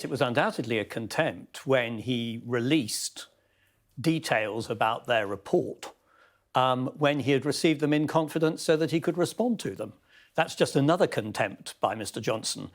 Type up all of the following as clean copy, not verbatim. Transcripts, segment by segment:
It was undoubtedly a contempt when he released details about their report when he had received them in confidence so that he could respond to them. That's just another contempt by Mr. Johnson.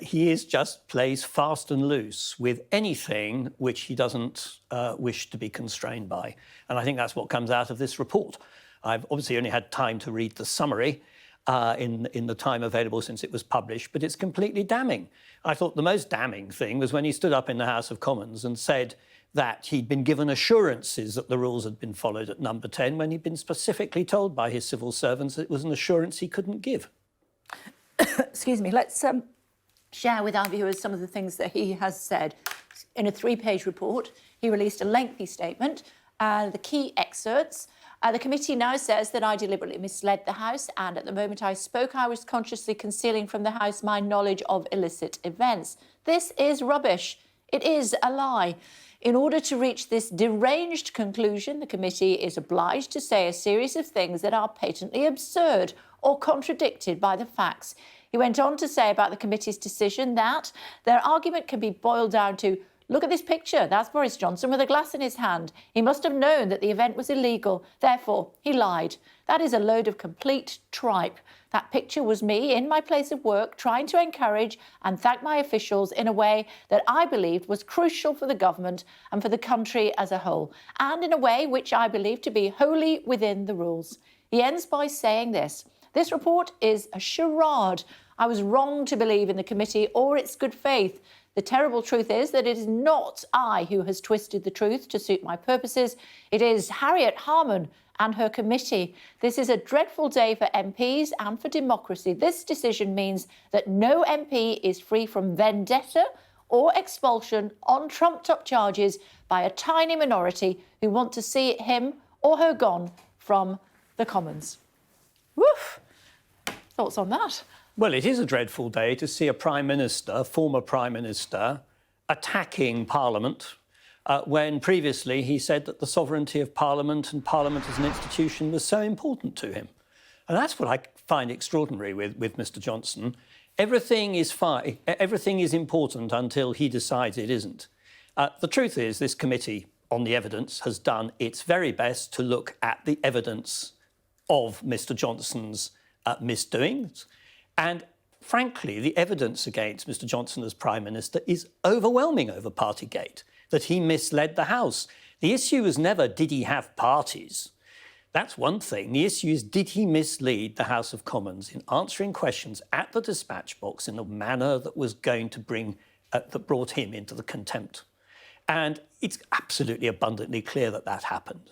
He just plays fast and loose with anything which he doesn't wish to be constrained by. And I think that's what comes out of this report. I've obviously only had time to read the summary in the time available since it was published, but it's completely damning. I thought the most damning thing was when he stood up in the House of Commons and said that he'd been given assurances that the rules had been followed at number 10, when he'd been specifically told by his civil servants that it was an assurance he couldn't give. Excuse me, let's share with our viewers some of the things that he has said. In a 3-page report, he released a lengthy statement. The key excerpts. The committee now says that I deliberately misled the House, and at the moment I spoke, I was consciously concealing from the House my knowledge of illicit events. This is rubbish. It is a lie. In order to reach this deranged conclusion, the committee is obliged to say a series of things that are patently absurd or contradicted by the facts. He went on to say about the committee's decision that their argument can be boiled down to, look at this picture, that's Boris Johnson with a glass in his hand. He must have known that the event was illegal, therefore he lied. That is a load of complete tripe. That picture was me in my place of work trying to encourage and thank my officials in a way that I believed was crucial for the government and for the country as a whole, and in a way which I believe to be wholly within the rules. He ends by saying this: this report is a charade. I was wrong to believe in the committee or its good faith. The terrible truth is that it is not I who has twisted the truth to suit my purposes. It is Harriet Harman and her committee. This is a dreadful day for MPs and for democracy. This decision means that no MP is free from vendetta or expulsion on trumped-up charges by a tiny minority who want to see him or her gone from the Commons. Woof! Thoughts on that? Well, it is a dreadful day to see a Prime Minister, former Prime Minister, attacking Parliament when previously he said that the sovereignty of Parliament and Parliament as an institution was so important to him. And that's what I find extraordinary with Mr. Johnson. Everything is fine, everything is important until he decides it isn't. The truth is, this committee on the evidence has done its very best to look at the evidence of Mr. Johnson's misdoings. And frankly, the evidence against Mr. Johnson as Prime Minister is overwhelming over Partygate, that he misled the House. The issue was never, did he have parties? That's one thing. The issue is, did he mislead the House of Commons in answering questions at the dispatch box in a manner that was going to that brought him into the contempt? And it's absolutely abundantly clear that that happened.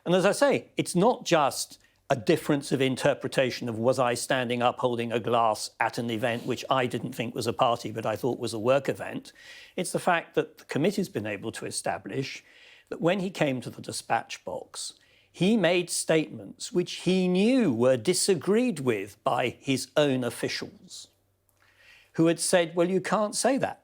And as I say, it's not just a difference of interpretation of, was I standing up holding a glass at an event which I didn't think was a party but I thought was a work event. It's the fact that the committee's been able to establish that when he came to the dispatch box, he made statements which he knew were disagreed with by his own officials, who had said, well, you can't say that.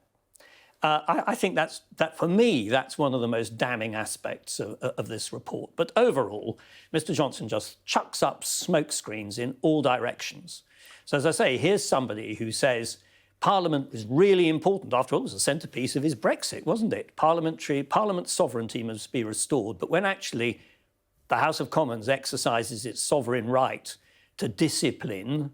I think that for me, that's one of the most damning aspects of this report. But overall, Mr. Johnson just chucks up smoke screens in all directions. So as I say, here's somebody who says Parliament is really important. After all, it was the centrepiece of his Brexit, wasn't it? Parliament's sovereignty must be restored. But when actually the House of Commons exercises its sovereign right to discipline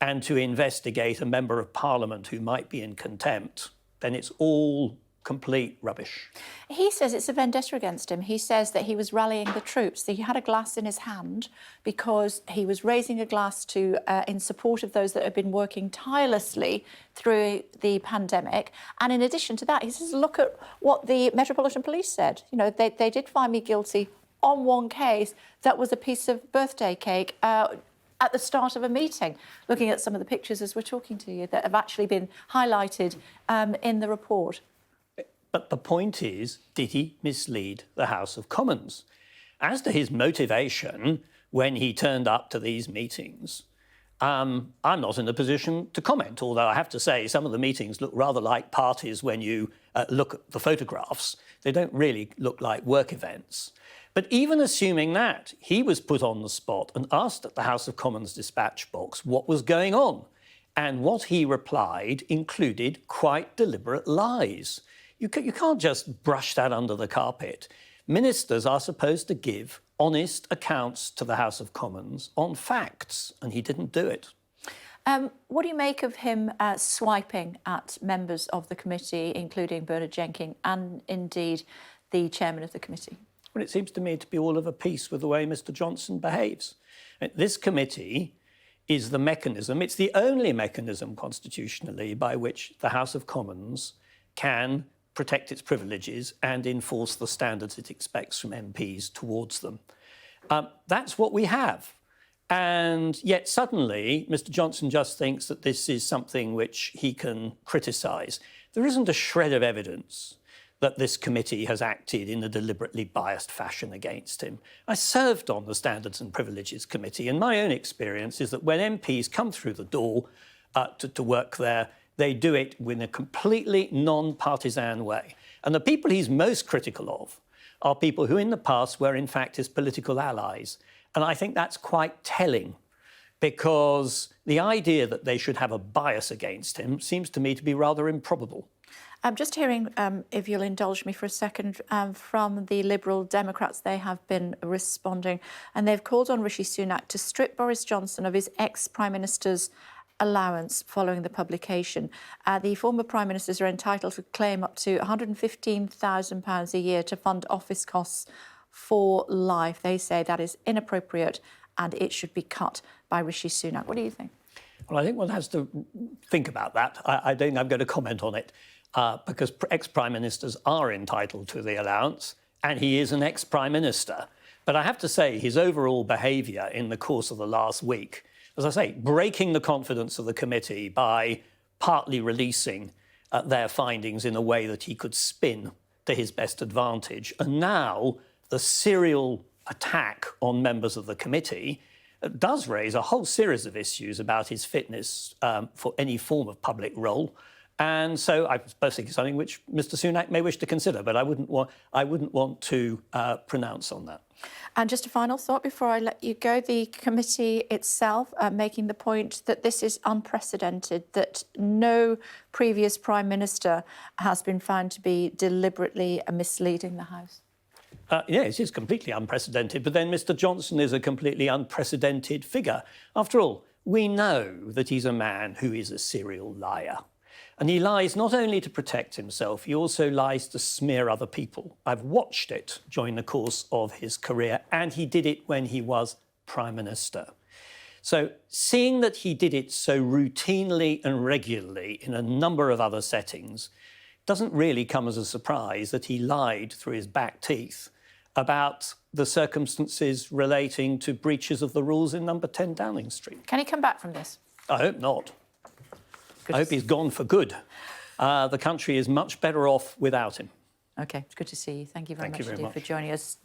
and to investigate a member of Parliament who might be in contempt, then it's all complete rubbish. He says it's a vendetta against him. He says that he was rallying the troops, that he had a glass in his hand because he was raising a glass to in support of those that have been working tirelessly through the pandemic. And in addition to that, he says, look at what the Metropolitan Police said. You know, they did find me guilty on one case that was a piece of birthday cake at the start of a meeting, looking at some of the pictures as we're talking to you that have actually been highlighted in the report. But the point is, did he mislead the House of Commons? As to his motivation when he turned up to these meetings, I'm not in a position to comment, although I have to say some of the meetings look rather like parties when you look at the photographs. They don't really look like work events. But even assuming that, he was put on the spot and asked at the House of Commons dispatch box what was going on. And what he replied included quite deliberate lies. You can't just brush that under the carpet. Ministers are supposed to give honest accounts to the House of Commons on facts, and he didn't do it. What do you make of him swiping at members of the committee, including Bernard Jenkins and indeed the chairman of the committee? Well, it seems to me to be all of a piece with the way Mr. Johnson behaves. This committee is the mechanism, it's the only mechanism constitutionally by which the House of Commons can protect its privileges and enforce the standards it expects from MPs towards them. That's what we have. And yet suddenly, Mr. Johnson just thinks that this is something which he can criticise. There isn't a shred of evidence that this committee has acted in a deliberately biased fashion against him. I served on the Standards and Privileges Committee, and my own experience is that when MPs come through the door to work there, they do it in a completely non-partisan way. And the people he's most critical of are people who in the past were in fact his political allies. And I think that's quite telling, because the idea that they should have a bias against him seems to me to be rather improbable. I'm just hearing, if you'll indulge me for a second, from the Liberal Democrats. They have been responding and they've called on Rishi Sunak to strip Boris Johnson of his ex-Prime Minister's allowance following the publication. The former Prime Ministers are entitled to claim up to £115,000 a year to fund office costs for life. They say that is inappropriate and it should be cut by Rishi Sunak. What do you think? Well, I think one has to think about that. I don't think I'm going to comment on it. Because ex-Prime Ministers are entitled to the allowance, and he is an ex-Prime Minister. But I have to say, his overall behaviour in the course of the last week, as I say, breaking the confidence of the committee by partly releasing their findings in a way that he could spin to his best advantage, and now the serial attack on members of the committee does raise a whole series of issues about his fitness for any form of public role. And so I suppose it's something which Mr. Sunak may wish to consider, but I wouldn't want to pronounce on that. And just a final thought before I let you go. The committee itself making the point that this is unprecedented, that no previous Prime Minister has been found to be deliberately misleading the House. Yeah, it is completely unprecedented, but then Mr. Johnson is a completely unprecedented figure. After all, we know that he's a man who is a serial liar. And he lies not only to protect himself, he also lies to smear other people. I've watched it during the course of his career, and he did it when he was Prime Minister. So seeing that he did it so routinely and regularly in a number of other settings doesn't really come as a surprise that he lied through his back teeth about the circumstances relating to breaches of the rules in number 10 Downing Street. Can he come back from this? I hope not. I hope he's gone for good. The country is much better off without him. OK, it's good to see you. Thank you very much indeed for joining us.